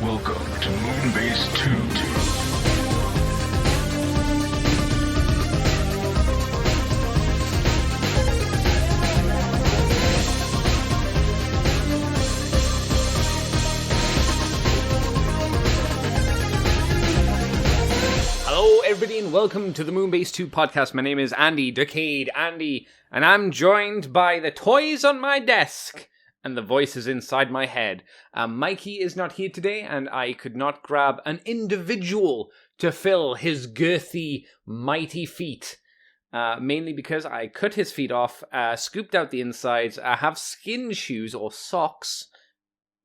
Welcome to Moonbase 2. Hello, everybody, and welcome to the Moonbase 2 podcast. My name is Andy, Decade Andy, and I'm joined by the toys on my desk and the voices inside my head. Mikey is not here today, and I could not grab an individual to fill his girthy, mighty feet. Mainly because I cut his feet off, scooped out the insides. I have skin shoes or socks.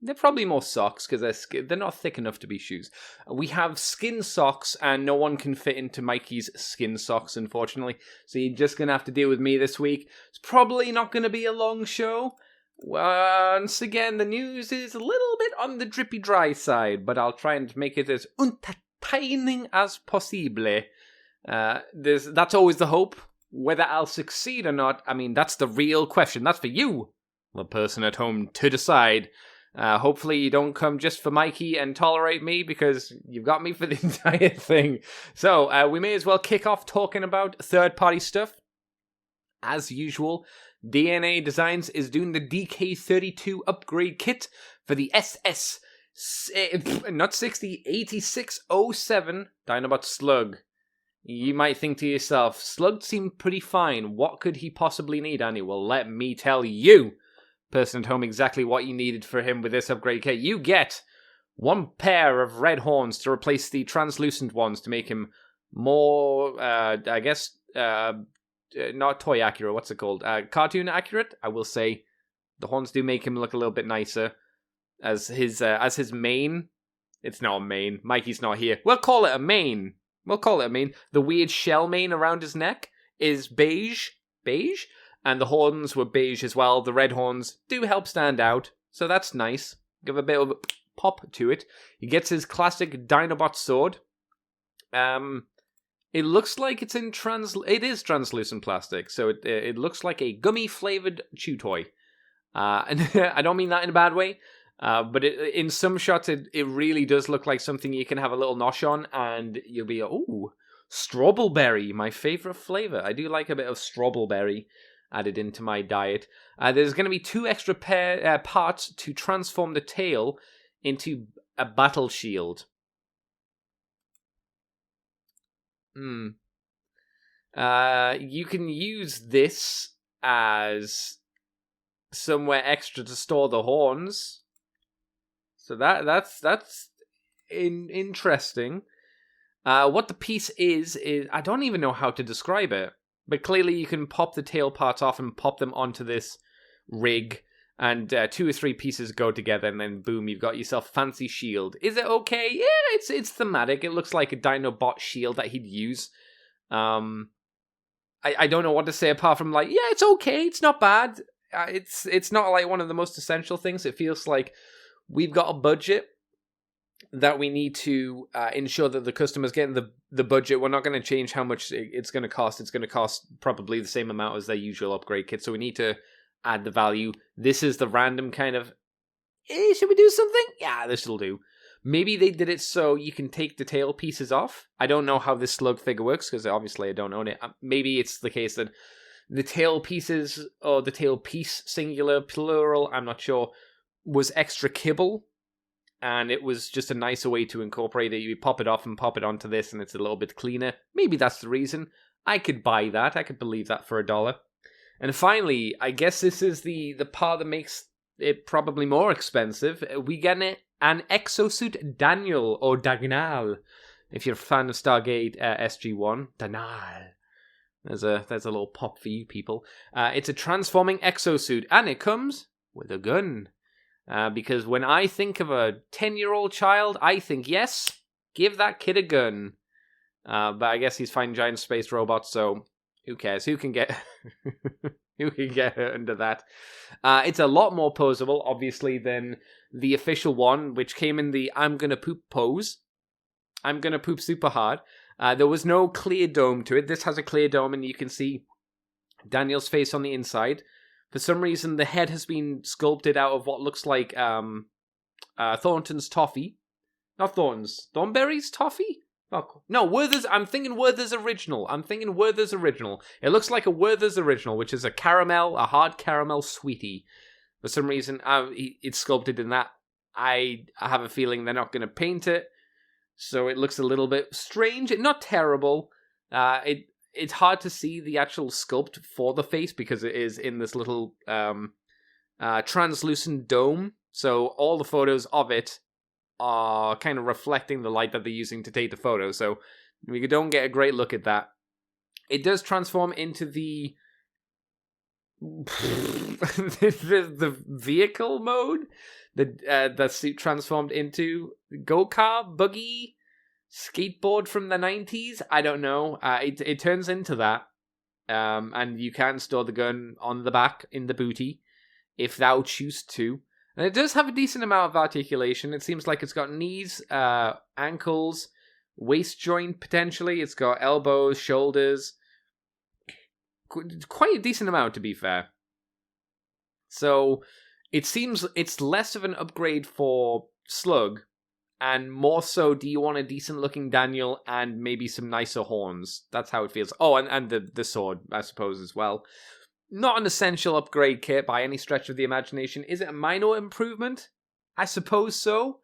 They're probably more socks because they're not thick enough to be shoes. We have skin socks, and no one can fit into Mikey's skin socks, unfortunately. So you're just going to have to deal with me this week. It's probably not going to be a long show. Once again, the news is a little bit on the drippy dry side, but I'll try and make it as entertaining as possible. That's always the hope. Whether I'll succeed or not, I mean, that's the real question. That's for you, the person at home, to decide. Hopefully you don't come just for Mikey and tolerate me, because you've got me for the entire thing. So, we may as well kick off talking about third-party stuff. As usual, DNA Designs is doing the DK32 upgrade kit for the SS, not 60, 8607 Dinobot Slug. You might think to yourself, Slug seemed pretty fine. What could he possibly need, Annie? Well, let me tell you, person at home, exactly what you needed for him with this upgrade kit. You get one pair of red horns to replace the translucent ones to make him more, not toy accurate, what's it called? Cartoon accurate, I will say. The horns do make him look a little bit nicer. As his mane, it's not a mane, Mikey's not here. We'll call it a mane. The weird shell mane around his neck is beige, and the horns were beige as well. The red horns do help stand out, so that's nice. Give a bit of a pop to it. He gets his classic Dinobot sword. It looks like it is translucent plastic, so it looks like a gummy-flavored chew toy. And I don't mean that in a bad way, but in some shots it really does look like something you can have a little nosh on, and you'll be, ooh, Strawberry, my favorite flavor. I do like a bit of Strawberry added into my diet. There's going to be 2 extra parts to transform the tail into a battle shield. You can use this as somewhere extra to store the horns. So that's interesting. What the piece is I don't even know how to describe it. But clearly you can pop the tail parts off and pop them onto this rig, and 2 or 3 pieces go together, and then boom, you've got yourself a fancy shield. Is it okay? Yeah, it's thematic. It looks like a Dinobot shield that he'd use. I don't know what to say apart from like, yeah, it's okay. It's not bad. It's not like one of the most essential things. It feels like we've got a budget that we need to ensure that the customer's getting the budget. We're not going to change how much it's going to cost. It's going to cost probably the same amount as their usual upgrade kit, so we need to add the value. This is the random kind of, should we do something? Yeah, this will do. Maybe they did it so you can take the tail pieces off. I don't know how this slug figure works, because obviously I don't own it. Maybe it's the case that the tail pieces, or the tail piece, singular, plural, I'm not sure, was extra kibble. And it was just a nicer way to incorporate it. You pop it off and pop it onto this, and it's a little bit cleaner. Maybe that's the reason. I could buy that. I could believe that for $1. And finally, I guess this is the part that makes it probably more expensive. We get an exosuit Daniel, or Dagnall, if you're a fan of Stargate SG-1. Dagnall. There's a little pop for you people. It's a transforming exosuit, and it comes with a gun. Because when I think of a 10-year-old child, I think, yes, give that kid a gun. But I guess he's fighting giant space robots, so who cares? Who can get hurt under that? It's a lot more posable, obviously, than the official one, which came in the I'm gonna poop pose. I'm gonna poop super hard. There was no clear dome to it. This has a clear dome, and you can see Daniel's face on the inside. For some reason, the head has been sculpted out of what looks like Thornton's toffee. Not Thornton's. Thornberry's toffee? Oh, no, Werther's. I'm thinking Werther's Original. It looks like a Werther's Original, which is a hard caramel sweetie. For some reason, it's sculpted in that. I have a feeling they're not going to paint it, so it looks a little bit strange. Not terrible. It's hard to see the actual sculpt for the face because it is in this little translucent dome. So all the photos of it are kind of reflecting the light that they're using to take the photo. So we don't get a great look at that. It does transform into the the vehicle mode that's transformed into go-car, buggy, skateboard from the 90s. I don't know. It turns into that. And you can store the gun on the back in the booty if thou choose to. And it does have a decent amount of articulation. It seems like it's got knees, ankles, waist joint potentially. It's got elbows, shoulders. Quite a decent amount, to be fair. So it seems it's less of an upgrade for Slug, and more so, do you want a decent looking Daniel and maybe some nicer horns? That's how it feels. Oh, and the sword, I suppose, as well. Not an essential upgrade kit by any stretch of the imagination. Is it a minor improvement? I suppose so.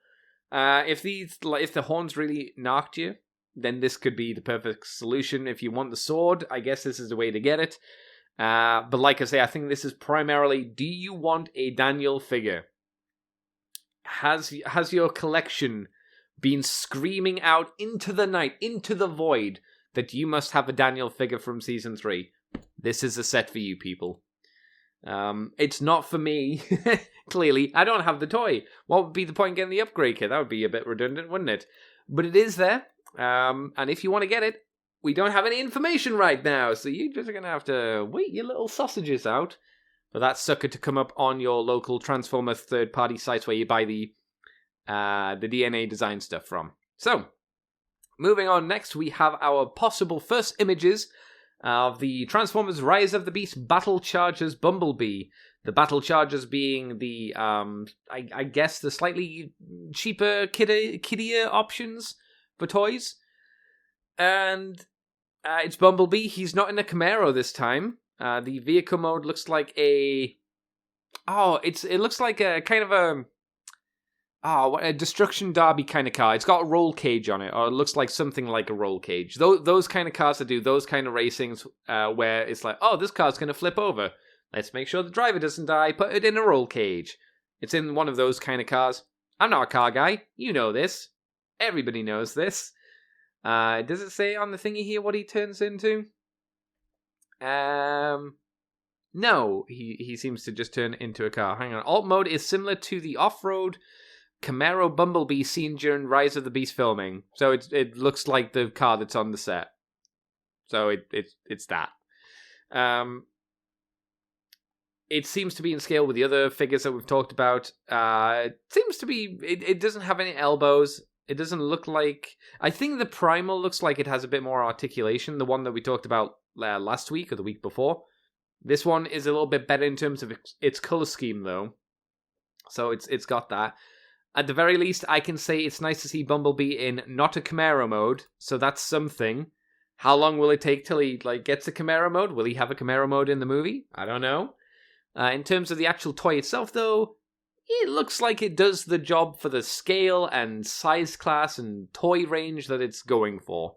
If the horns really knocked you, then this could be the perfect solution. If you want the sword, I guess this is the way to get it. But like I say, I think this is primarily, do you want a Daniel figure? Has your collection been screaming out into the night, into the void, that you must have a Daniel figure from Season 3? This is a set for you, people. It's not for me. Clearly, I don't have the toy. What would be the point getting the upgrade kit? That would be a bit redundant, wouldn't it? But it is there. And if you want to get it, we don't have any information right now, so you're just going to have to wait your little sausages out for that sucker to come up on your local Transformer third-party sites where you buy the DNA design stuff from. So, moving on next, we have our possible first images of the Transformers Rise of the Beast Battle Chargers Bumblebee. The Battle Chargers being the, I guess, the slightly cheaper, kiddier options for toys. And it's Bumblebee. He's not in a Camaro this time. The vehicle mode looks like it looks like a kind of a Destruction Derby kind of car. It's got a roll cage on it, or it looks like something like a roll cage. Those kind of cars that do those kind of racings where it's like, oh, this car's going to flip over. Let's make sure the driver doesn't die, put it in a roll cage. It's in one of those kind of cars. I'm not a car guy. You know this. Everybody knows this. Does it say on the thingy here what he turns into? No, he seems to just turn into a car. Hang on. Alt mode is similar to the off-road Camaro Bumblebee seen during Rise of the Beast filming. So it looks like the car that's on the set. So it's that. It seems to be in scale with the other figures that we've talked about. It seems to be... It doesn't have any elbows. It doesn't look like... I think the Primal looks like it has a bit more articulation. The one that we talked about last week or the week before. This one is a little bit better in terms of its color scheme, though. So it's got that. At the very least, I can say it's nice to see Bumblebee in not a Camaro mode. So that's something. How long will it take till he gets a Camaro mode? Will he have a Camaro mode in the movie? I don't know. In terms of the actual toy itself, though, it looks like it does the job for the scale and size class and toy range that it's going for.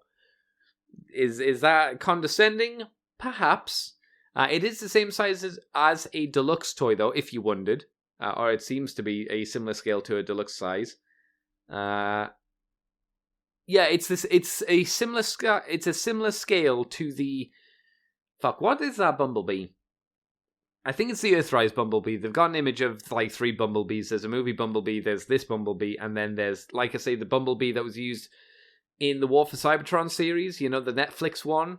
Is that condescending? Perhaps. It is the same size as a deluxe toy, though, if you wondered. Or it seems to be a similar scale to a deluxe size. Yeah, it's a similar scale to the... Fuck, what is that Bumblebee? I think it's the Earthrise Bumblebee. They've got an image of 3 Bumblebees. There's a movie Bumblebee, there's this Bumblebee, and then there's, like I say, the Bumblebee that was used in the War for Cybertron series, the Netflix one.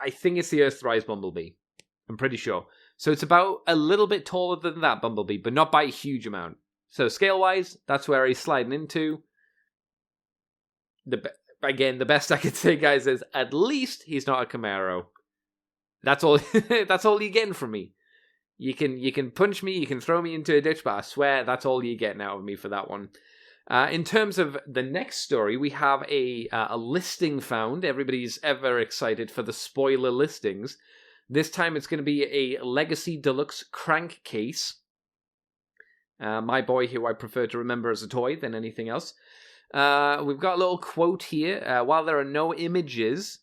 I think it's the Earthrise Bumblebee. I'm pretty sure. So it's about a little bit taller than that Bumblebee, but not by a huge amount. So scale-wise, that's where he's sliding into. Again, the best I could say, guys, is at least he's not a Camaro. That's all. That's all you're getting from me. You can punch me, you can throw me into a ditch, but I swear that's all you're getting out of me for that one. In terms of the next story, we have a listing found. Everybody's ever excited for the spoiler listings. This time it's going to be a Legacy Deluxe Crankcase. My boy, who I prefer to remember as a toy than anything else. We've got a little quote here. While there are no images,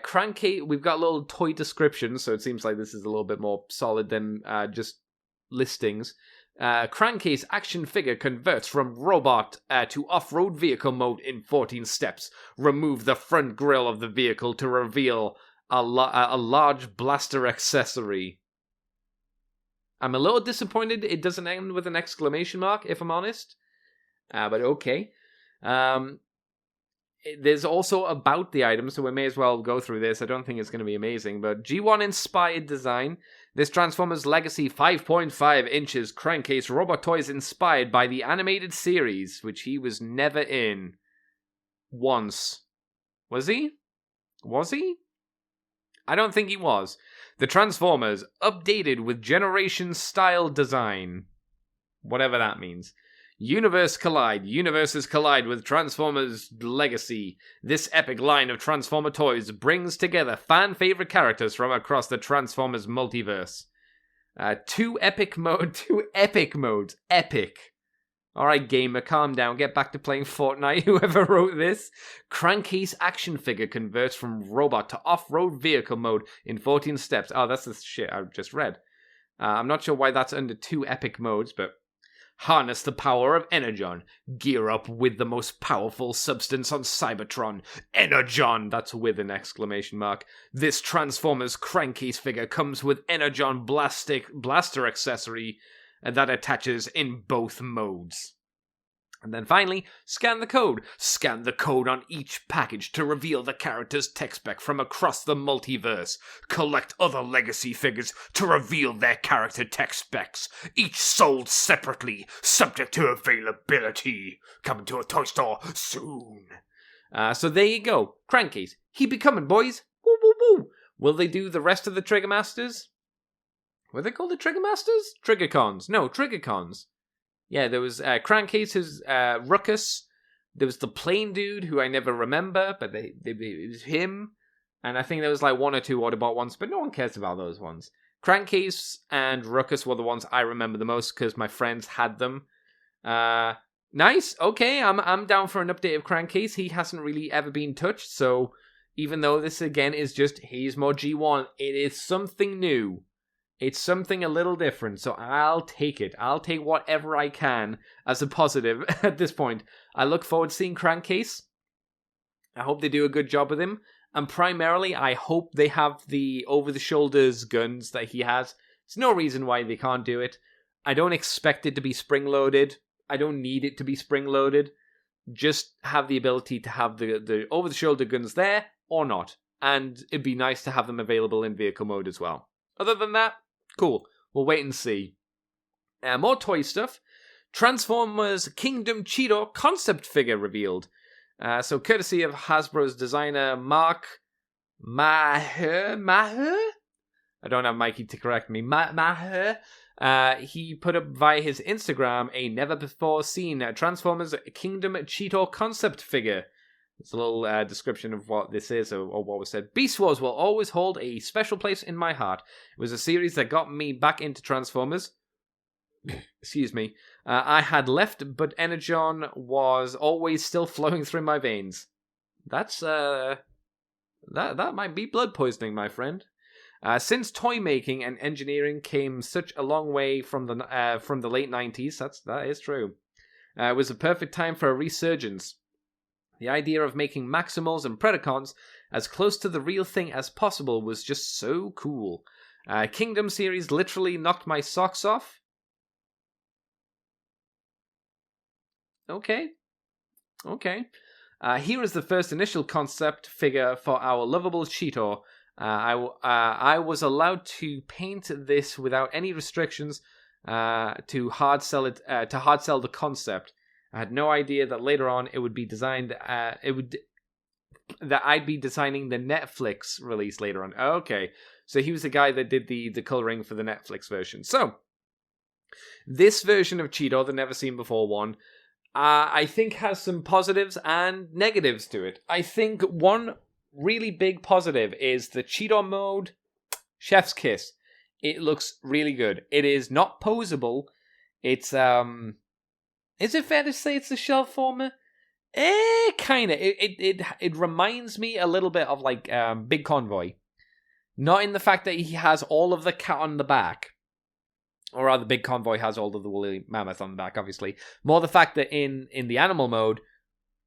Crankcase, we've got a little toy description, so it seems like this is a little bit more solid than just listings. Crankcase action figure converts from robot to off-road vehicle mode in 14 steps. Remove the front grille of the vehicle to reveal a large blaster accessory. I'm a little disappointed it doesn't end with an exclamation mark, if I'm honest. But okay. There's also about the item, so we may as well go through this. I don't think it's going to be amazing, but G1 inspired design. This Transformers Legacy 5.5 inches crankcase robot toy is inspired by the animated series, which he was never in. Once. Was he? Was he? I don't think he was. The Transformers, updated with Generation-style design. Whatever that means. Universes collide with Transformers Legacy. This epic line of Transformer toys brings together fan-favorite characters from across the Transformers multiverse. Two epic modes. Epic. Alright, gamer, calm down. Get back to playing Fortnite, whoever wrote this. Crankcase action figure converts from robot to off-road vehicle mode in 14 steps. Oh, that's the shit I just read. I'm not sure why that's under two epic modes, but... Harness the power of Energon. Gear up with the most powerful substance on Cybertron. Energon! That's with an exclamation mark. This Transformers Crankcase figure comes with Energon blaster accessory that attaches in both modes. And then finally, scan the code. Scan the code on each package to reveal the character's tech spec from across the multiverse. Collect other Legacy figures to reveal their character tech specs. Each sold separately, subject to availability. Coming to a toy store soon. So there you go. Crankcase. Keep it coming, boys. Woo, woo, woo. Will they do the rest of the Trigger Masters? Were they called the Trigger Masters? Triggercons. No, Triggercons. Yeah, there was Crankcase's Ruckus. There was the Plane Dude, who I never remember, but it was him. And I think there was like one or two Autobot ones, but no one cares about those ones. Crankcase and Ruckus were the ones I remember the most because my friends had them. Nice. Okay, I'm down for an update of Crankcase. He hasn't really ever been touched, so even though this again is just he's more G1, it is something new. It's something a little different, so I'll take it. I'll take whatever I can as a positive at this point. I look forward to seeing Crankcase. I hope they do a good job with him. And primarily, I hope they have the over-the-shoulders guns that he has. There's no reason why they can't do it. I don't expect it to be spring-loaded. I don't need it to be spring-loaded. Just have the ability to have the over-the-shoulder guns there, or not. And it'd be nice to have them available in vehicle mode as well. Other than that, cool. We'll wait and see. More toy stuff. Transformers Kingdom Cheetor concept figure revealed. So courtesy of Hasbro's designer Mark Maher? I don't have Mikey to correct me. Maher. He put up via his Instagram a never-before-seen Transformers Kingdom Cheetor concept figure. It's a little description of what this is, or what was said. Beast Wars will always hold a special place in my heart. It was a series that got me back into Transformers. Excuse me. I had left, but Energon was always still flowing through my veins. That's, that might be blood poisoning, my friend. Since toy making and engineering came such a long way from the late 90s, that is true. It was a perfect time for a resurgence. The idea of making Maximals and Predacons as close to the real thing as possible was just so cool. Kingdom series literally knocked my socks off. Okay. Here is the first initial concept figure for our lovable Cheetor. I was allowed to paint this without any restrictions to hard sell the concept. I had no idea that later on it would be designed. That I'd be designing the Netflix release later on. Okay, so he was the guy that did the coloring for the Netflix version. So this version of Cheetor, the never seen before one, I think has some positives and negatives to it. I think one really big positive is the Cheetor mode, Chef's Kiss. It looks really good. It is not posable. It's, is it fair to say it's a shell former? Kinda. It reminds me a little bit of, like, Big Convoy. Not in the fact that he has all of the cat on the back. Or rather, Big Convoy has all of the woolly mammoth on the back, obviously. More the fact that in the animal mode,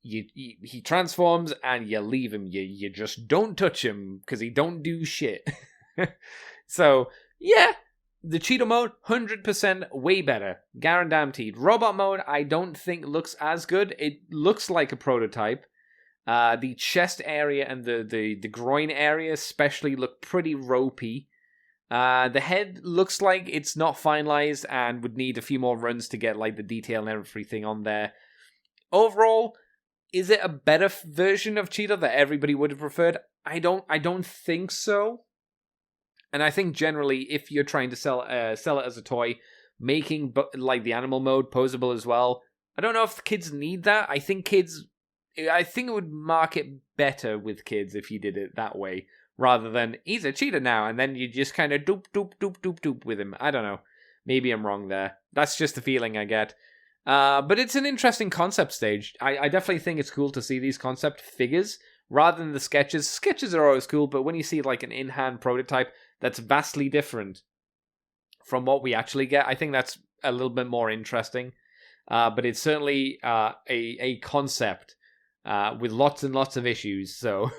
he transforms and you leave him. You just don't touch him because he don't do shit. So, yeah, the Cheetah mode, 100% way better. Guaranteed. Robot mode, I don't think looks as good. It looks like a prototype. The chest area and the groin area especially look pretty ropey. The head looks like it's not finalized and would need a few more runs to get like the detail and everything on there. Overall, is it a better version of Cheetah that everybody would have preferred? I don't think so. And I think generally, if you're trying to sell it as a toy, making like the animal mode posable as well, I don't know if the kids need that. I think it would market better with kids if you did it that way. Rather than, he's a cheetah now, and then you just kind of doop with him. I don't know. Maybe I'm wrong there. That's just the feeling I get. But it's an interesting concept stage. I definitely think it's cool to see these concept figures, rather than the sketches. Sketches are always cool, but when you see like an in-hand prototype that's vastly different from what we actually get, I think that's a little bit more interesting. But it's certainly a concept with lots and lots of issues, so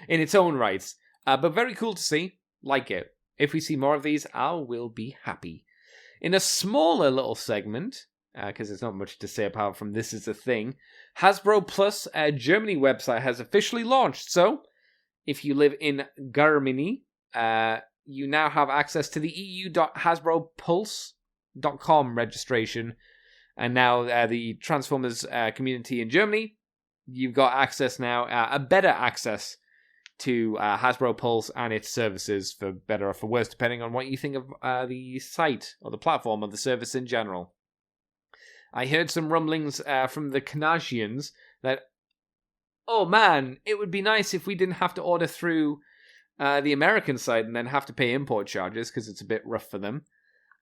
in its own rights. But very cool to see. Like it. If we see more of these, I will be happy. In a smaller little segment, because there's not much to say apart from this is a thing, Hasbro Plus Germany website has officially launched. So, if you live in Germany, you now have access to the eu.hasbropulse.com registration. And now the Transformers community in Germany, you've got access now, a better access to Hasbro Pulse and its services, for better or for worse, depending on what you think of the site or the platform or the service in general. I heard some rumblings from the Canadians that, oh man, it would be nice if we didn't have to order through the American side and then have to pay import charges because it's a bit rough for them.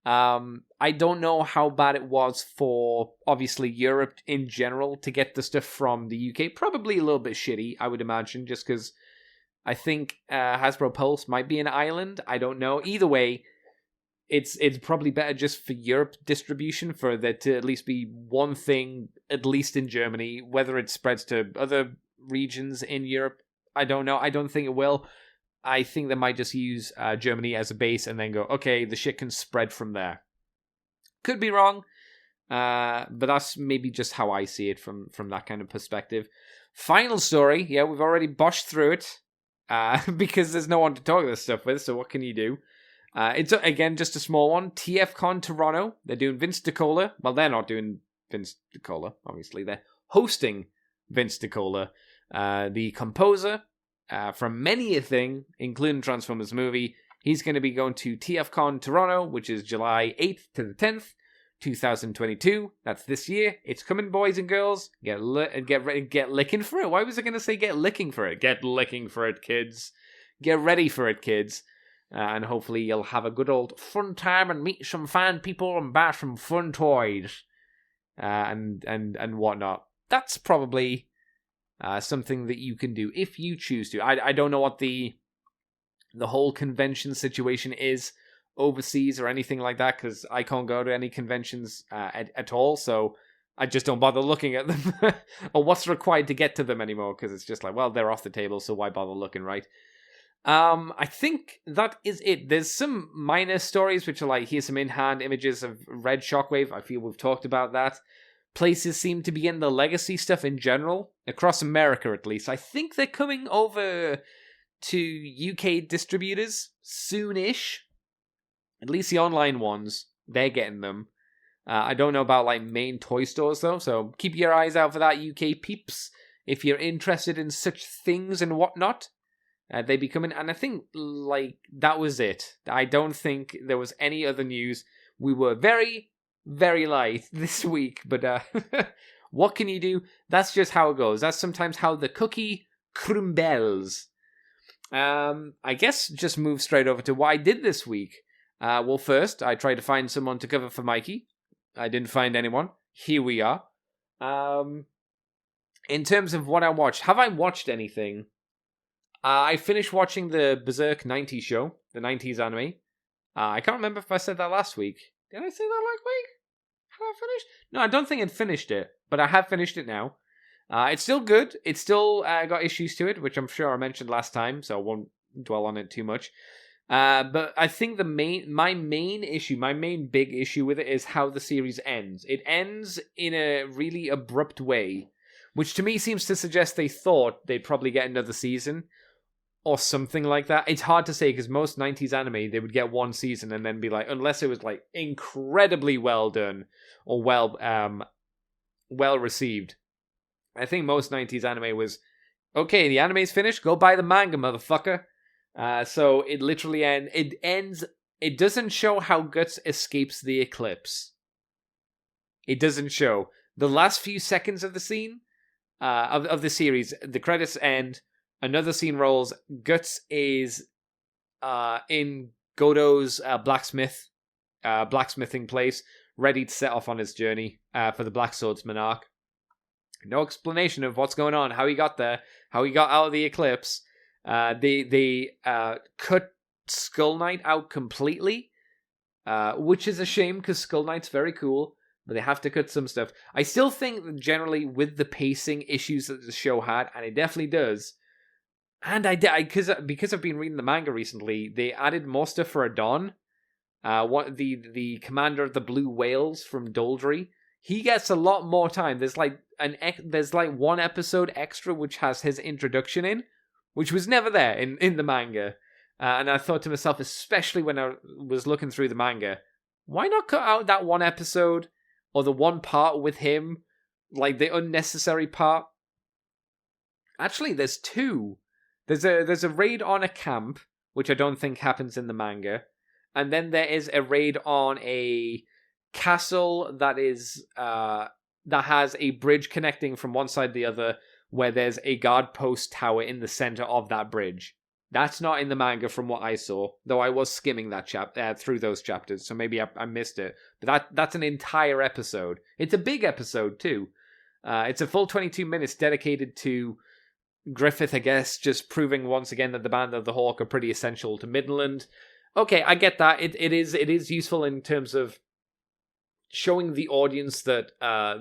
I don't know how bad it was for, obviously, Europe in general to get the stuff from the UK. Probably a little bit shitty, I would imagine, just because I think Hasbro Pulse might be an island. I don't know. Either way, it's probably better just for Europe distribution, for there to at least be one thing, at least in Germany. Whether it spreads to other regions in Europe, I don't know. I don't think it will. I think they might just use Germany as a base and then go, okay, the shit can spread from there. Could be wrong, but that's maybe just how I see it from that kind of perspective. Final story, yeah, we've already boshed through it because there's no one to talk this stuff with, so what can you do? It's, again, just a small one. TFCon Toronto, they're doing Vince DiCola. Well, they're not doing Vince DiCola, obviously. They're hosting Vince DiCola, the composer, from many a thing, including Transformers movie. He's going to be going to TFCon Toronto, which is July 8th to the 10th, 2022. That's this year. It's coming, boys and girls. Get licking for it. Why was I going to say get licking for it? Get licking for it, kids. Get ready for it, kids. And hopefully you'll have a good old fun time and meet some fan people and buy some fun toys and whatnot. That's probably something that you can do if you choose to. I don't know what the whole convention situation is overseas or anything like that, because I can't go to any conventions at all, so I just don't bother looking at them or what's required to get to them anymore, because it's just like, well, they're off the table, so why bother looking, right? I think that is it. There's some minor stories which are like, here's some in-hand images of Red Shockwave. I feel we've talked about that. Places seem to be getting the legacy stuff in general, across America at least. I think they're coming over to UK distributors soon-ish. At least the online ones, they're getting them. I don't know about like main toy stores though, so keep your eyes out for that, UK peeps. If you're interested in such things and whatnot, they be coming. And I think like that was it. I don't think there was any other news. We were very, very light this week, but what can you do? That's just how it goes. That's sometimes how the cookie crumbles. I guess just move straight over to what I did this week. Well, first, I tried to find someone to cover for Mikey. I didn't find anyone. Here we are. In terms of what I watched, have I watched anything? I finished watching the Berserk 90s show, the 90s anime. I can't remember if I said that last week. Did I say that last week? Have I finished? No, I don't think I'd finished it, but I have finished it now. It's still good. It's still got issues to it, which I'm sure I mentioned last time, so I won't dwell on it too much. But I think my main big issue with it is how the series ends. It ends in a really abrupt way, which to me seems to suggest they thought they'd probably get another season or something like that. It's hard to say because most 90s anime, they would get one season and then be like, unless it was like incredibly well done or well received. I think most 90s anime was, okay, the anime's finished, go buy the manga, motherfucker. So it literally ends, it doesn't show how Guts escapes the eclipse. It doesn't show. The last few seconds of the scene, of the series, the credits end, another scene rolls, Guts is in Godo's blacksmithing place, ready to set off on his journey for the Black Swordsman arc. No explanation of what's going on, how he got there, how he got out of the eclipse. They cut Skull Knight out completely, which is a shame because Skull Knight's very cool, but they have to cut some stuff. I still think that generally with the pacing issues that the show had, and it definitely does, and because I've been reading the manga recently, they added more stuff for Adon, the commander of the Blue Whales from Doldry. He gets a lot more time. There's like one episode extra which has his introduction in, which was never there in the manga. And I thought to myself, especially when I was looking through the manga, why not cut out that one episode or the one part with him, like the unnecessary part? Actually, there's two. There's a raid on a camp, which I don't think happens in the manga, and then there is a raid on a castle that has a bridge connecting from one side to the other, where there's a guard post tower in the center of that bridge. That's not in the manga from what I saw, though I was skimming that through those chapters, so maybe I missed it. But that's an entire episode. It's a big episode too. It's a full 22 minutes dedicated to Griffith, I guess, just proving once again that the Band of the Hawk are pretty essential to Midland. Okay, I get that. It is useful in terms of showing the audience that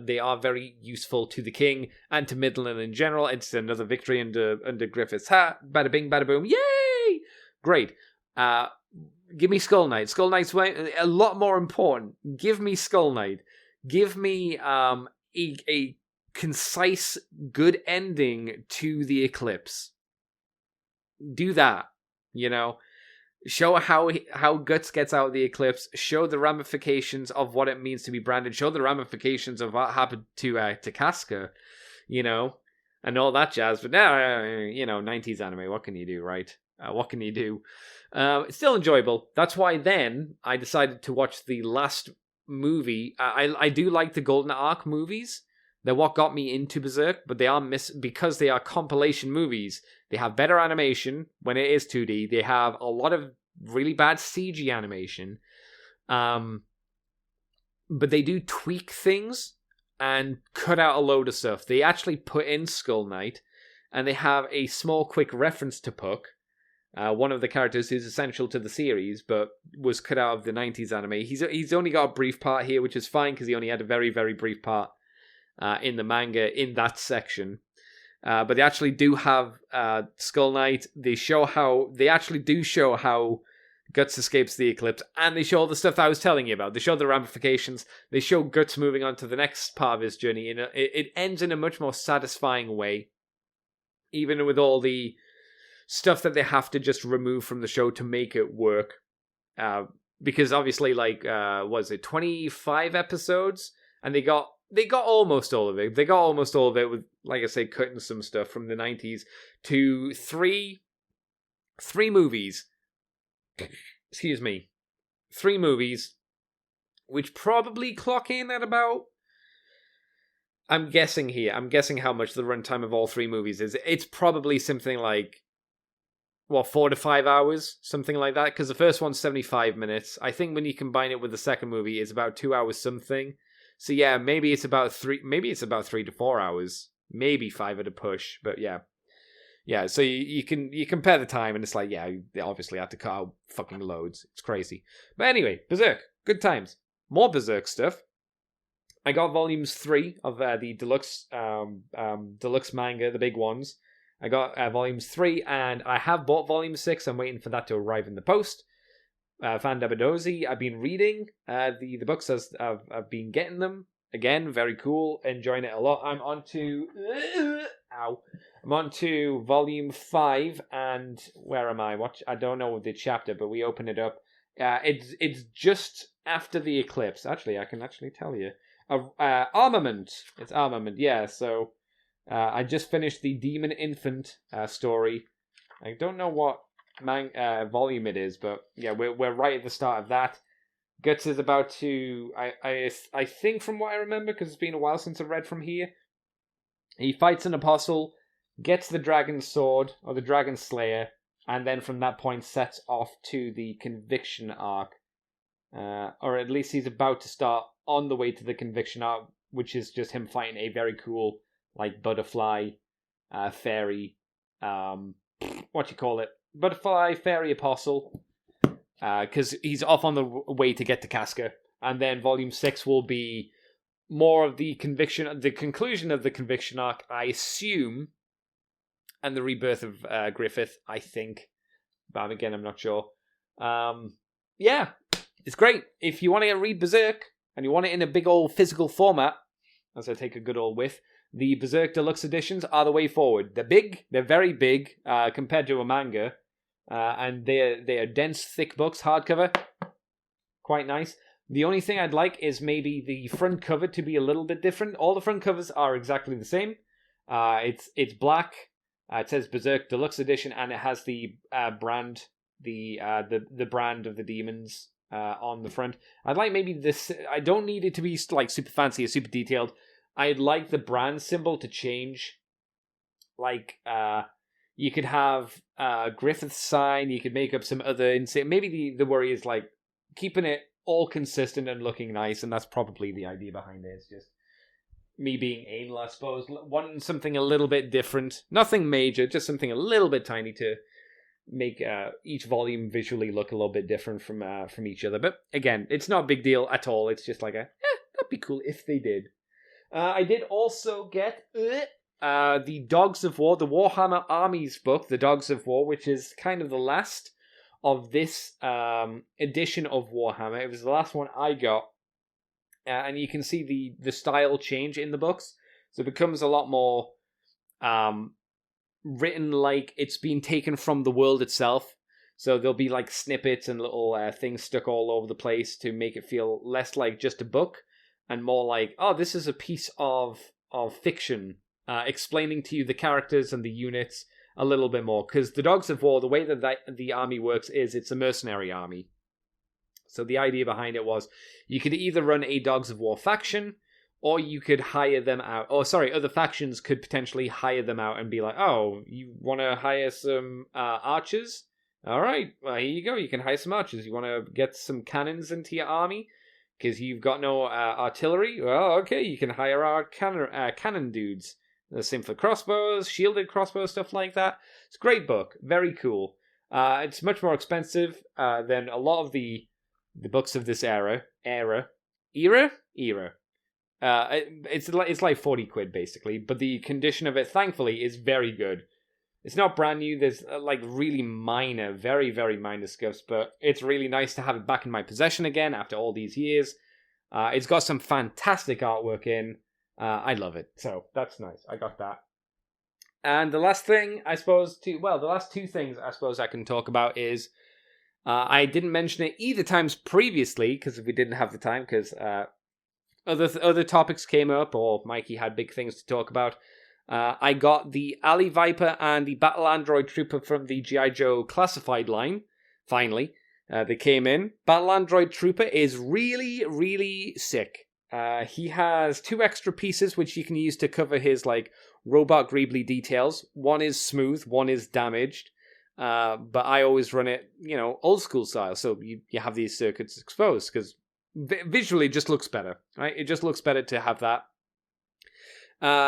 they are very useful to the king and to Midland in general. It's another victory under Griffith's hat. Bada bing, bada boom. Yay! Great. Give me Skull Knight. Skull Knight's a lot more important. Give me Skull Knight. Give me a concise, good ending to the eclipse. Do that, you know? Show how Guts gets out of the eclipse. Show the ramifications of what it means to be branded. Show the ramifications of what happened to Casca, you know, and all that jazz. But now, 90s anime. What can you do, right? What can you do? It's still enjoyable. That's why then I decided to watch the last movie. I do like the Golden Arc movies. They're what got me into Berserk, but they are because they are compilation movies. They have better animation when it is 2D. They have a lot of really bad CG animation. But they do tweak things and cut out a load of stuff. They actually put in Skull Knight, and they have a small quick reference to Puck, one of the characters who's essential to the series, but was cut out of the 90s anime. He's only got a brief part here, which is fine, because he only had a very, very brief part in the manga in that section. But they actually do have Skull Knight. They actually do show how Guts escapes the eclipse, and they show all the stuff that I was telling you about. They show the ramifications. They show Guts moving on to the next part of his journey. It ends in a much more satisfying way, even with all the stuff that they have to just remove from the show to make it work. Because obviously, was it 25 episodes? And they got almost all of it. They got almost all of it with, like I say, cutting some stuff from the 90s to three movies. Excuse me. 3 movies which probably clock in at about... I'm guessing how much the runtime of all three movies is. It's probably something like, 4 to 5 hours, something like that, because the first one's 75 minutes. I think when you combine it with the second movie, it's about 2 hours something. So yeah, maybe it's about 3 to 4 hours, maybe 5 at a push, but yeah. Yeah, so you compare the time, and it's like, yeah, they obviously had to cut out fucking loads. It's crazy. But anyway, Berserk, good times. More Berserk stuff. I got volumes 3 of the deluxe deluxe manga, the big ones. I got volumes 3, and I have bought volume 6. I'm waiting for that to arrive in the post. Fan Dabadozi, I've been reading the books as I've been getting them. Again, very cool, enjoying it a lot. I'm on to volume 5, and where am I? I don't know the chapter, but we open it up. It's just after the eclipse. Actually, I can tell you. Armament. It's Armament, yeah. So I just finished the Demon Infant story. I don't know what volume it is, but yeah, we're right at the start of that. Guts is about to... I think from what I remember, because it's been a while since I've read from here, he fights an apostle, gets the dragon sword, or the dragon slayer, and then from that point sets off to the conviction arc. Or at least he's about to start on the way to the conviction arc, which is just him fighting a very cool, like, butterfly, fairy, butterfly, fairy apostle, because he's off on the way to get to Casca. And then volume 6 will be more of the conclusion of the conviction arc, I assume, and the rebirth of Griffith, I think. But again, I'm not sure. Yeah, it's great. If you want to read Berserk, and you want it in a big old physical format, as I take a good old whiff, the Berserk Deluxe editions are the way forward. They're big, they're very big, compared to a manga, and they're dense, thick books, hardcover, quite nice. The only thing I'd like is maybe the front cover to be a little bit different. All the front covers are exactly the same. It's black. It says Berserk Deluxe Edition, and it has the brand, the brand of the demons on the front. I'd like maybe this. I don't need it to be like super fancy or super detailed. I'd like the brand symbol to change. Like you could have Griffith's sign. You could make up some other insane. Maybe the worry is like keeping it all consistent and looking nice, and that's probably the idea behind it. It's just me being anal, I suppose. Wanting something a little bit different. Nothing major, just something a little bit tiny to make each volume visually look a little bit different from each other. But again, it's not a big deal at all. It's just like that'd be cool if they did. I did also get the Dogs of War, the Warhammer Armies book, the Dogs of War, which is kind of the last of this edition of Warhammer. It was the last one I got. And you can see the style change in the books. So it becomes a lot more written like it's been taken from the world itself. So there'll be like snippets and little things stuck all over the place to make it feel less like just a book and more like, oh, this is a piece of fiction explaining to you the characters and the units a little bit more. Because the Dogs of War, the way that the army works is it's a mercenary army. So the idea behind it was you could either run a Dogs of War faction, or you could hire them out. Oh, sorry, other factions could potentially hire them out and be like, oh, you want to hire some archers? All right, well, here you go. You can hire some archers. You want to get some cannons into your army because you've got no artillery? Well, okay, you can hire our cannon dudes. The same for crossbows, shielded crossbows, stuff like that. It's a great book. Very cool. It's much more expensive than a lot of the books of this era. It's like 40 quid basically, but the condition of it, thankfully, is very good. It's not brand new. There's like really minor, very, very minor scuffs, but it's really nice to have it back in my possession again after all these years. It's got some fantastic artwork in. I love it, so that's nice. I got that. And the last thing, the last two things I suppose I can talk about is I didn't mention it either times previously because we didn't have the time because other topics came up or Mikey had big things to talk about. I got the Alley Viper and the Battle Android Trooper from the G.I. Joe Classified line, finally. They came in. Battle Android Trooper is really, really sick. He has 2 extra pieces which you can use to cover his like robot greebly details. One is smooth, one is damaged. But I always run it, old school style. So you have these circuits exposed because visually it just looks better, right? It just looks better to have that.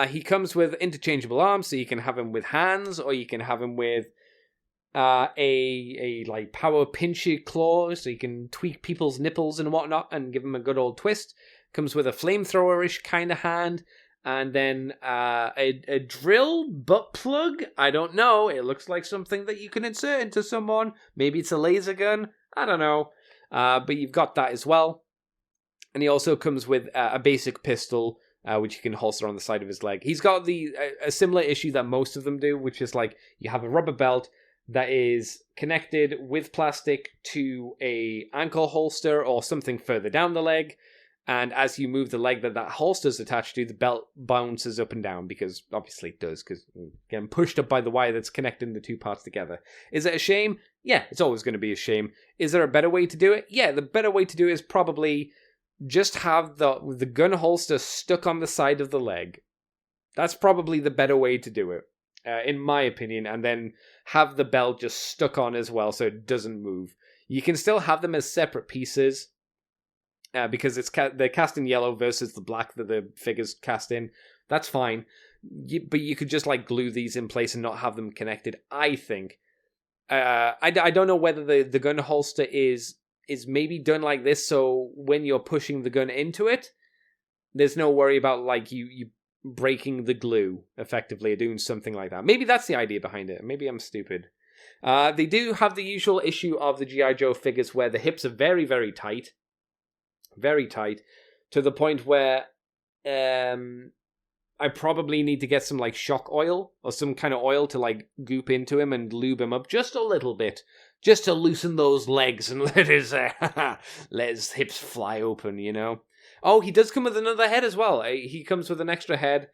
He comes with interchangeable arms, so you can have him with hands, or you can have him with a like power pinchy claw, so you can tweak people's nipples and whatnot and give them a good old twist. Comes with a flamethrower-ish kind of hand, and then a drill butt plug. I don't know. It looks like something that you can insert into someone. Maybe it's a laser gun. I don't know. But you've got that as well. And he also comes with a basic pistol, which you can holster on the side of his leg. He's got a similar issue that most of them do, which is like you have a rubber belt that is connected with plastic to a ankle holster or something further down the leg. And as you move the leg that holster's attached to, the belt bounces up and down, because obviously it does, because getting pushed up by the wire that's connecting the 2 parts together. Is it a shame? Yeah, it's always going to be a shame. Is there a better way to do it? Yeah, the better way to do it is probably just have the gun holster stuck on the side of the leg. That's probably the better way to do it, in my opinion, and then have the belt just stuck on as well so it doesn't move. You can still have them as separate pieces, because they're cast in yellow versus the black that the figure's cast in. That's fine. But you could just like glue these in place and not have them connected, I think. I don't know whether the gun holster is maybe done like this, so when you're pushing the gun into it, there's no worry about like you breaking the glue effectively or doing something like that. Maybe that's the idea behind it. Maybe I'm stupid. They do have the usual issue of the G.I. Joe figures where the hips are very, very tight. Very tight, to the point where I probably need to get some like shock oil or some kind of oil to like goop into him and lube him up just a little bit, just to loosen those legs and let his hips fly open, Oh, he does come with another head as well. He comes with an extra head,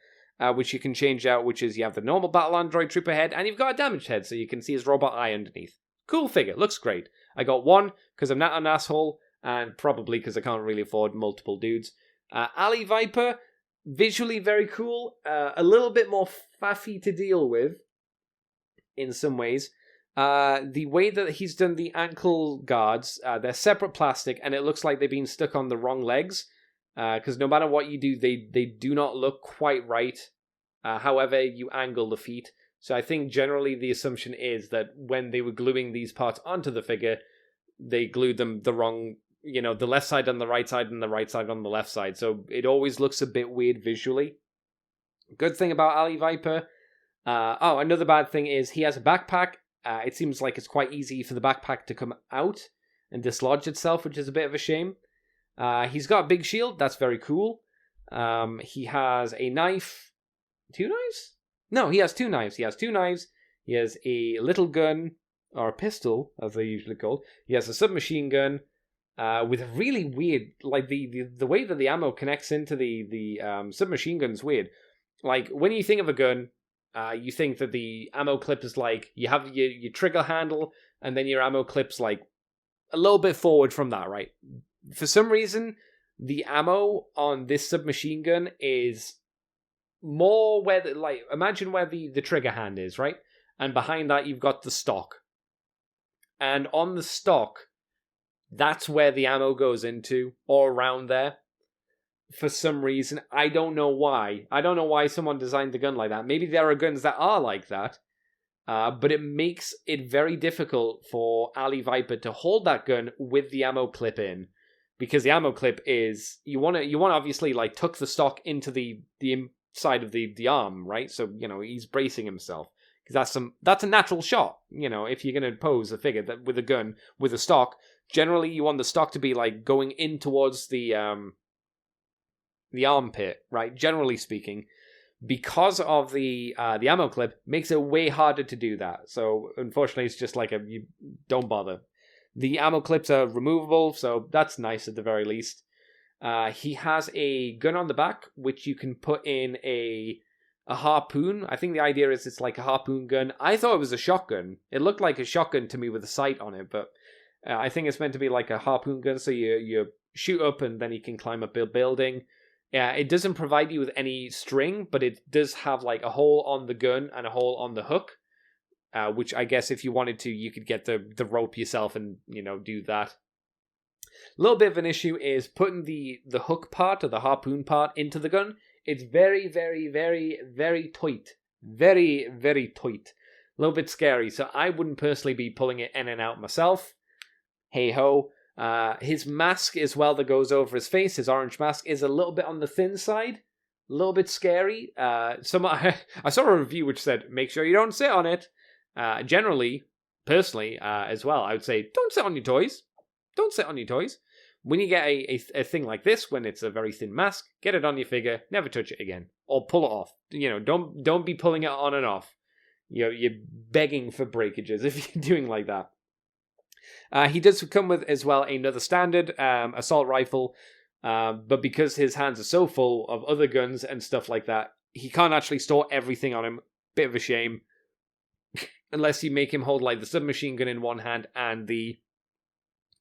which you can change out, which is you have the normal Battle Android Trooper head, and you've got a damaged head, so you can see his robot eye underneath. Cool figure, looks great. I got one because I'm not an asshole, and probably because I can't really afford multiple dudes. Alley Viper, visually very cool, a little bit more faffy to deal with in some ways. The way that he's done the ankle guards, they're separate plastic, and it looks like they've been stuck on the wrong legs, because no matter what you do, they do not look quite right, however you angle the feet. So I think generally the assumption is that when they were gluing these parts onto the figure, they glued them the wrong, the left side on the right side and the right side on the left side. So it always looks a bit weird visually. Good thing about Alley Viper. Another bad thing is he has a backpack. It seems like it's quite easy for the backpack to come out and dislodge itself, which is a bit of a shame. He's got a big shield. That's very cool. He has a knife. 2 knives? No, he has 2 knives. He has 2 knives. He has a little gun, or a pistol, as they're usually called. He has a submachine gun. With a really weird, like the way that the ammo connects into the submachine gun's weird. Like when you think of a gun, you think that the ammo clip is like you have your trigger handle, and then your ammo clip's like a little bit forward from that, right? For some reason, the ammo on this submachine gun is more where imagine where the trigger hand is, right? And behind that you've got the stock, and on the stock, that's where the ammo goes into, or around there. For some reason, I don't know why. I don't know why someone designed the gun like that. Maybe there are guns that are like that, but it makes it very difficult for Alley Viper to hold that gun with the ammo clip in, because the ammo clip is you want to obviously like tuck the stock into the inside of the arm, right? So he's bracing himself. Because that's a natural shot, if you're going to pose a figure that with a gun, with a stock, generally you want the stock to be like going in towards the armpit, right? Generally speaking, because of the ammo clip, makes it way harder to do that. So unfortunately, it's just like you don't bother. The ammo clips are removable, so that's nice at the very least. He has a gun on the back, which you can put in a harpoon. I think the idea is it's like a harpoon gun. I thought it was a shotgun. It looked like a shotgun to me with a sight on it, but I think it's meant to be like a harpoon gun, so you shoot up and then you can climb up a building. It doesn't provide you with any string, but it does have like a hole on the gun and a hole on the hook, which I guess if you wanted to, you could get the rope yourself and, do that. A little bit of an issue is putting the hook part or the harpoon part into the gun. It's very, very, very, very tight. Very, very tight. A little bit scary, so I wouldn't personally be pulling it in and out myself. Hey-ho. His mask as well that goes over his face, his orange mask, is a little bit on the thin side. A little bit scary. I saw a review which said, make sure you don't sit on it. Generally, personally, as well, I would say, don't sit on your toys. Don't sit on your toys. When you get a thing like this, when it's a very thin mask, get it on your figure, never touch it again. Or pull it off. Don't be pulling it on and off. You're begging for breakages if you're doing like that. He does come with, as well, another standard assault rifle, but because his hands are so full of other guns and stuff like that, he can't actually store everything on him. Bit of a shame. Unless you make him hold, like, the submachine gun in one hand and the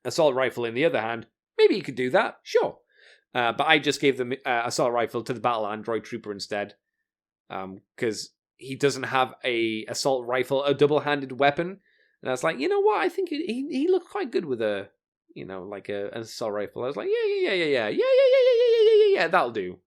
assault rifle in the other hand. Maybe you could do that, sure. But I just gave the assault rifle to the battle android trooper instead, because he doesn't have a assault rifle, a double-handed weapon. And I was like, you know what? I think he looked quite good with an assault rifle. I was like, yeah. That'll do.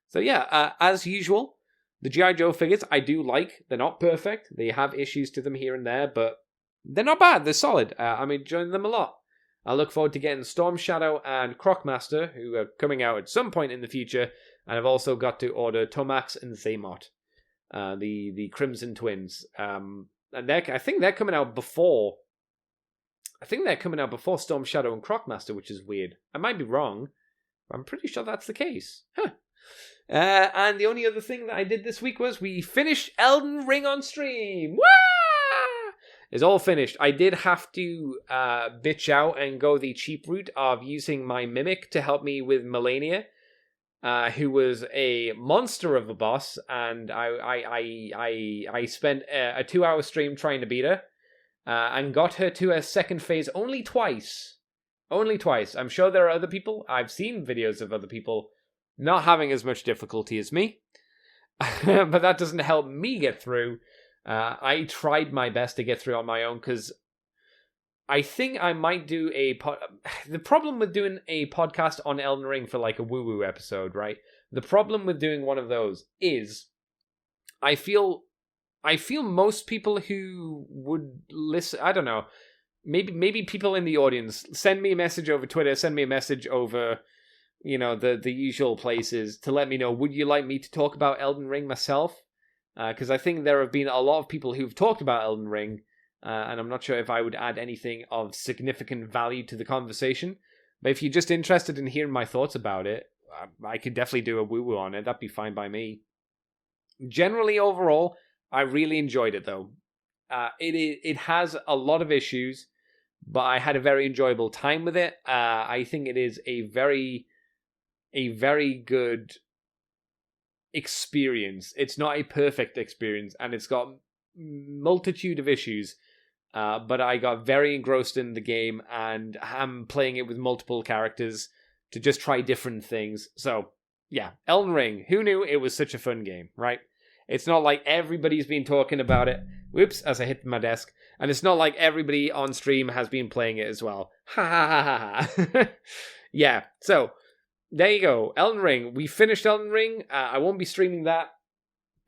So yeah, as usual, the G.I. Joe figures I do like. They're not perfect. They have issues to them here and there, but they're not bad. They're solid. I'm enjoying them a lot. I look forward to getting Storm Shadow and Crocmaster, who are coming out at some point in the future. And I've also got to order Tomax and Zaymot, the Crimson Twins. And I think they're coming out before. I think they're coming out before Storm Shadow and Crocmaster, which is weird. I might be wrong, but I'm pretty sure that's the case. Huh. And the only other thing that I did this week was we finished Elden Ring on stream. Wah! It's all finished. I did have to bitch out and go the cheap route of using my Mimic to help me with Melania, who was a monster of a boss, and I spent a 2-hour stream trying to beat her, and got her to a second phase only twice. Only twice. I'm sure there are other people. I've seen videos of other people not having as much difficulty as me, but that doesn't help me get through. I tried my best to get through on my own, because I think I might do the problem with doing a podcast on Elden Ring for like a woo-woo episode, right? The problem with doing one of those is I feel most people who would listen, I don't know, maybe people in the audience, send me a message over Twitter, send me a message over, the usual places to let me know, would you like me to talk about Elden Ring myself? Because I think there have been a lot of people who've talked about Elden Ring, and I'm not sure if I would add anything of significant value to the conversation. But if you're just interested in hearing my thoughts about it, I could definitely do a woo-woo on it. That'd be fine by me. Generally, overall, I really enjoyed it, though. It has a lot of issues, but I had a very enjoyable time with it. I think it is a very good experience. It's not a perfect experience, and it's got multitude of issues, but I got very engrossed in the game, and I'm playing it with multiple characters to just try different things. So yeah, Elden Ring, who knew it was such a fun game, right? It's not like everybody's been talking about it. Whoops, as I hit my desk. And it's not like everybody on stream has been playing it as well. Ha ha ha ha. Yeah, so there you go. Elden Ring. We finished Elden Ring. I won't be streaming that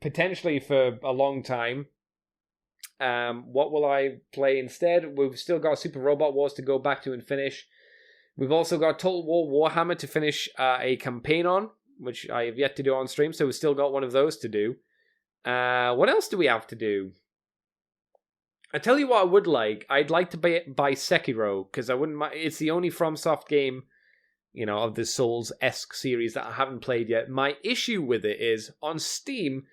potentially for a long time. What will I play instead? We've still got Super Robot Wars to go back to and finish. We've also got Total War Warhammer to finish a campaign on, which I have yet to do on stream, so we've still got one of those to do. What else do we have to do? I tell you what I would like. I'd like to buy Sekiro, because I wouldn't mind. It's the only FromSoft game, of the Souls-esque series that I haven't played yet. My issue with it is, on Steam,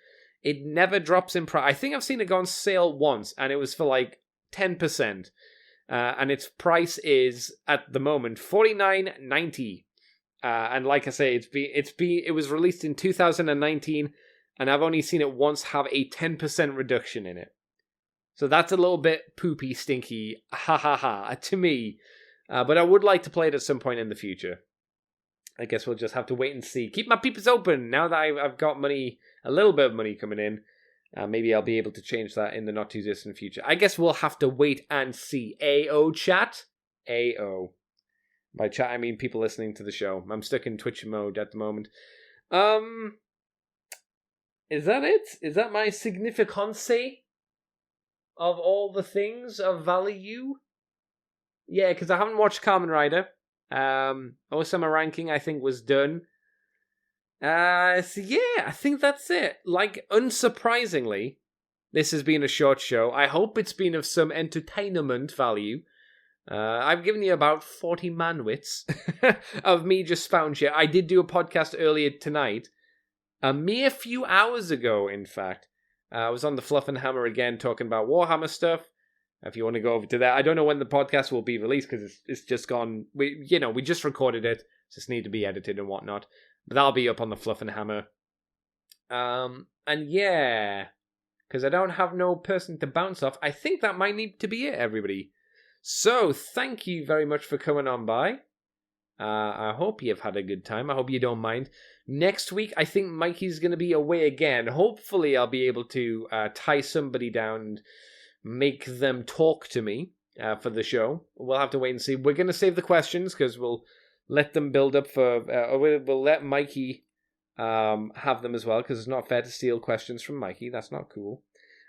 it never drops in price. I think I've seen it go on sale once, and it was for like 10%. And its price is, at the moment, $49.90. And like I say, it was released in 2019, and I've only seen it once have a 10% reduction in it. So that's a little bit poopy, stinky, ha ha ha, to me. But I would like to play it at some point in the future. I guess we'll just have to wait and see. Keep my peepers open. Now that I've got money, a little bit of money coming in, maybe I'll be able to change that in the not too distant future. I guess we'll have to wait and see. AO chat? AO. By chat, I mean people listening to the show. I'm stuck in Twitch mode at the moment. Is that it? Is that my significance of all the things of value? Yeah, because I haven't watched Kamen Rider. Osama ranking, I think, was done. So yeah, I think that's it. Like, unsurprisingly, this has been a short show. I hope it's been of some entertainment value. I've given you about 40 manwits of me just spouting shit. I did do a podcast earlier tonight, a mere few hours ago, in fact. I was on the Fluff and Hammer again, talking about Warhammer stuff. If you want to go over to that, I don't know when the podcast will be released because it's just gone. We just recorded it. Just need to be edited and whatnot. But that'll be up on the Fluff and Hammer. And yeah, because I don't have no person to bounce off. I think that might need to be it, everybody. So thank you very much for coming on by. I hope you've had a good time. I hope you don't mind. Next week, I think Mikey's going to be away again. Hopefully, I'll be able to tie somebody down and make them talk to me for the show. We'll have to wait and see. We're going to save the questions because we'll let them build up for... we'll let Mikey have them as well because it's not fair to steal questions from Mikey. That's not cool.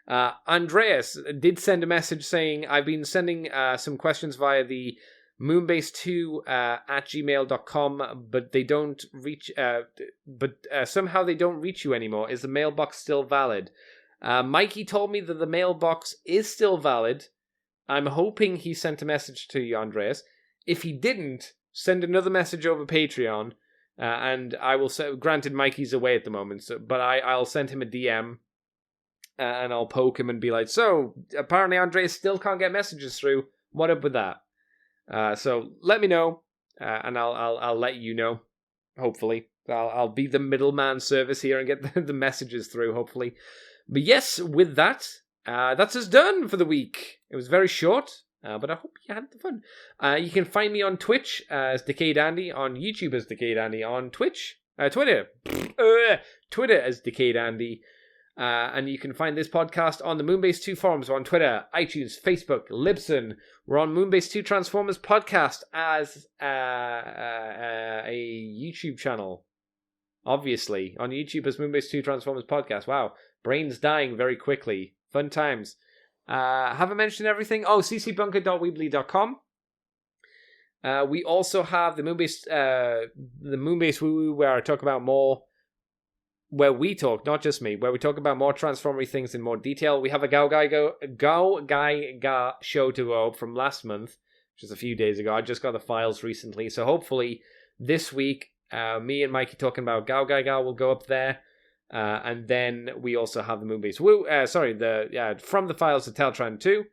Andreas did send a message saying, I've been sending some questions via the Moonbase2 at gmail.com, but they don't reach... somehow they don't reach you anymore. Is the mailbox still valid? Mikey told me that the mailbox is still valid. I'm hoping he sent a message to you, Andreas. If he didn't, send another message over Patreon, and I will say, granted Mikey's away at the moment, but I'll send him a DM, and I'll poke him and be like, so, apparently Andreas still can't get messages through. What up with that? So, let me know, and I'll let you know, hopefully. I'll be the middleman service here and get the messages through, hopefully. But yes, with that, that's us done for the week. It was very short, but I hope you had fun. You can find me on Twitch as Decayed Andy, on YouTube as Decayed Andy, on Twitter as Decayed Andy. And you can find this podcast on the Moonbase 2 forums. We're on Twitter, iTunes, Facebook, Libsyn. We're on Moonbase 2 Transformers Podcast as a YouTube channel. Obviously, on YouTube as Moonbase 2 Transformers Podcast. Wow, brain's dying very quickly. Fun times. Haven't mentioned everything. Oh, ccbunker.weebly.com. We also have the Moonbase Woo-Woo, where I talk about more... Where we talk, not just me, where we talk about more Transformery things in more detail. We have a Go Guy show to go up from last month, which is a few days ago. I just got the files recently, so hopefully this week, me and Mikey talking about Go Guy will go up there. And then we also have the Moonbase Woo, From the Files of Teltran 2,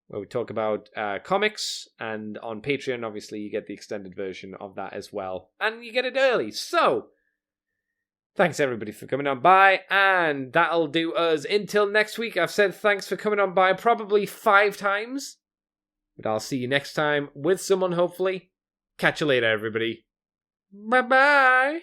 where we talk about comics, and on Patreon, obviously, you get the extended version of that as well. And you get it early, so... Thanks everybody for coming on by, and that'll do us until next week. I've said thanks for coming on by probably 5 times, but I'll see you next time with someone, hopefully. Catch you later, everybody. Bye-bye.